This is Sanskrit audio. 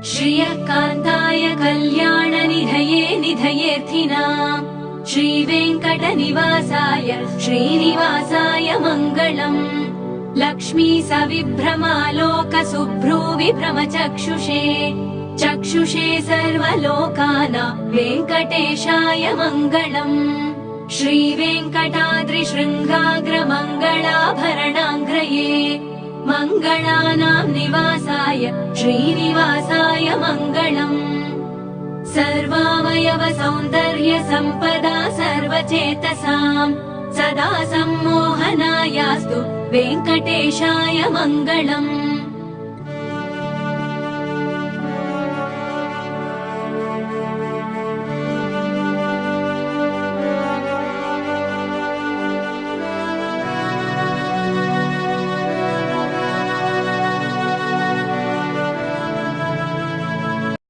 श्रियकान्ताय कल्याणनिधये निधयेऽर्थिनाम् श्रीवेङ्कटनिवासाय श्रीनिवासाय मङ्गलम्। लक्ष्मी सविभ्रमालोकसुभ्रूविभ्रमचक्षुषे चक्षुषे सर्वलोकानां वेङ्कटेशाय मङ्गलम्। श्रीवेङ्कटाद्रिशृङ्गाग्रमङ्गलाभरणाङ्ग्रये मङ्गलानां निवासाय श्रीनिवासाय मङ्गलम्। सर्वावयव सौन्दर्य सम्पदा सर्वचेतसाम् सदा सम्मोहनायास्तु वेङ्कटेशाय मङ्गलम्।